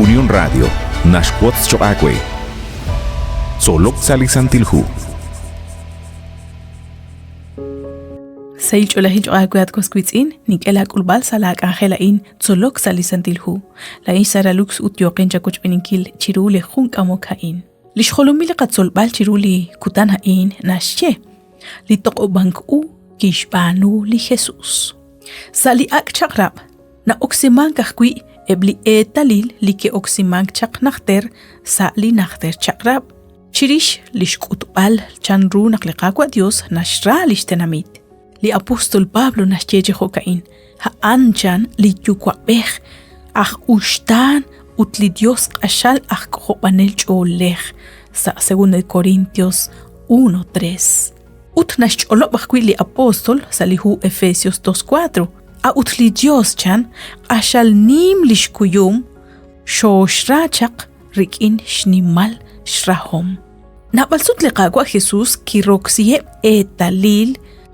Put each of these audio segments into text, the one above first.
Unión Radio, Nashquots Choacue. Solok Salisantilhu. سيج ولا هيج عاقوات كوسكويتين نيكلا قلبال سلاك آخلاين تسلوك ساليسانتلهو لا سارا لوكس وتيوقين جاكوش بنينكيل تشيرولي خونك أموكاين ليش خلومي لقد سلبال تشيرولي كتان هاين ناشيه لتقو بانكو كيش بانو لخيسوس سالي أك شقراب نا أكسيمان كخكوي إبلي تاليل لكي أكسيمان شق نختر سالي نختر شقراب شريش ليش كتبال چانرو نقلقاقوا ديوس نشرا ليش تناميت li apostol Pablo nasjeje hokain ha anchan li yukwabeh ach ustan ut li Dios ashal ach kopanel cholech sa 2 Corintios 1:3 ut nascholo bakwi li apostol salihu Efesios 2:4 a ut li Dios chan ashal nim lishkuyum shoshrachaq rikin shnimal shrahom nabalsut liqaqwa Jesus kiroxie etalil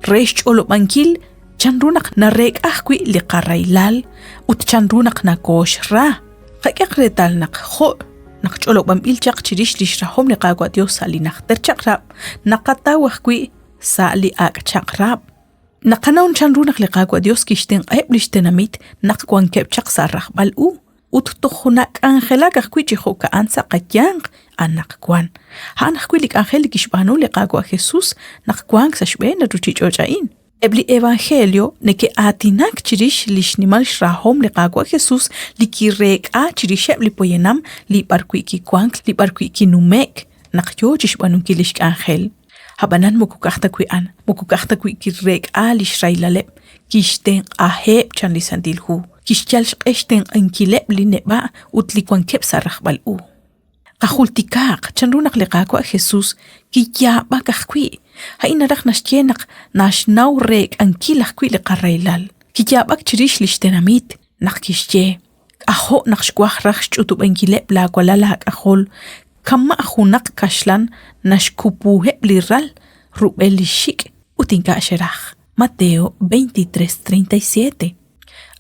ريش أولو بانكيل چنرونق نريك أخوي لقريلال وتچنرونق نكوش را خاك ريتالنق خو نقش أولو بامبيل چاق چريش لشرحهم لقاقوا ديو سالي نختر چاق راب نقاتا وخوي سالي آق چاق راب نقناون چنرونق لقاقوا ديوس كيشتين قيب لشتناميت نقوان كيب چاق سارخ بالو وتتخوناك أنخلاك أخوي چخوكا أنسا قيانق anakkuan han khwilik angelik ishbanu liqaqwa Jesus naqkuan sashben ruchich ochain ebli evangelio neke atinak chirish lishnimal shrahom liqaqwa Jesus likirek a chirish ebli poyenam li barkwiki kwan li barkwiki numek naqyo chishbanu kilish angel habanan mukukahta kwi kirek a lishrailaleb kishten aheb chanlisandilhu kishchal shqeshten ankileb lineba utlikwan kep sarahbalu قخولتكاق چنرونق لقاقوا Jesus كي باكخكوي هاينا رخ نشتينق ناشناو ريك انكي لخكوي لقريلال كي باك تريش لشتناميت نقكيشتي أخو نقشكواخ رخش جوتوب انكي لبلاك ولا لاك أخول كما أخو نق كشلان نشكوبوه لرال روبالي الشيك وتنكا شرخ ماتيو 23:37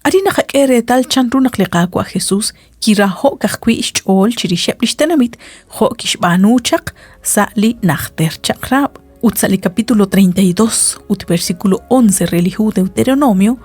أرينا خاكيري تال چنرونق لقاقوا Jesus كيرا هو كخكوي اشتول چريشب لشتناميت هو كشبانو چق سالي نختر چقراب وتسالي capítulo 32 وت versículo 11 religiu Deuteronomio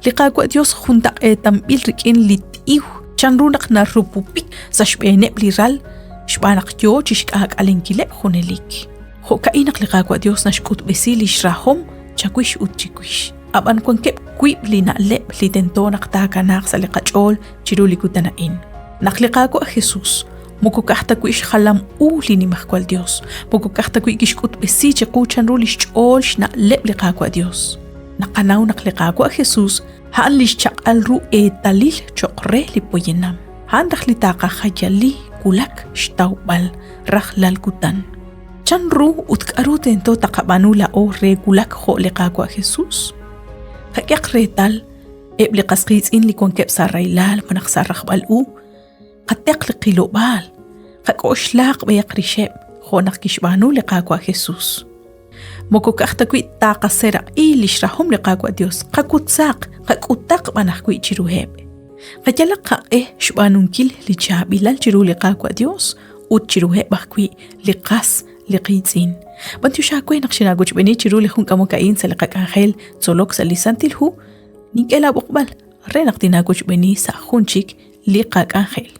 لقاقوا ديوس خونتا تنبيل ركين لتيو چنرونق نربوبي ساشبينب لرال شبانق يو چشكاك ألنكيلب خونليك هو كاينق لقاقوا ديوس نشكوت بسيلي شراهم چاكوش وتشكوش أبان كون كيب كويب لنا لب لتنتو نقتاكا ناقصة لقاجول جيرولي كتنائن نقلقاكو Jesus موكو كحتاكو إش خلام أوليني مخكوال ديوس موكو كحتاكو إش كوت بسيجي قوشان روليش جول شنا لب لقاكو ديوس نقناو نقلقاكو Jesus هان ليش چاقال رو تاليل چوقري لبوينام هان دخلي تاقا خجالي كولاك شتاو بال رخلال كتان چان رو وتكارو تنتو تقابانو لاو ريقولاك خو لقاكو Jesus خاك ريتال إبلي قسقيت إن لكون كيب ساريلال منخسار رخبالو قد تقلقي لقبال خاك أشلاق بيقري شاب خونق كيشبانو لقاقوا Jesus موكو كاختاكوي تاقا سيرا إيلي شرحهم لقاقوا ديوس قاكو تساق قاكو تاق بانحكوي جيرو هاب قجلقا شبانون كيل لجابي لالجيرو لقاقوا ديوس وتجيرو هاب بحكوي لقاس لقيتين بانتو شاكوي نقشنا قوش بني جيرو لخون كاموكاين سلقاك آخيل تسولوك ساليسانتلهو نينكلا بقبال رينق دينا قوش بني ساخونشيك لقاك آخيل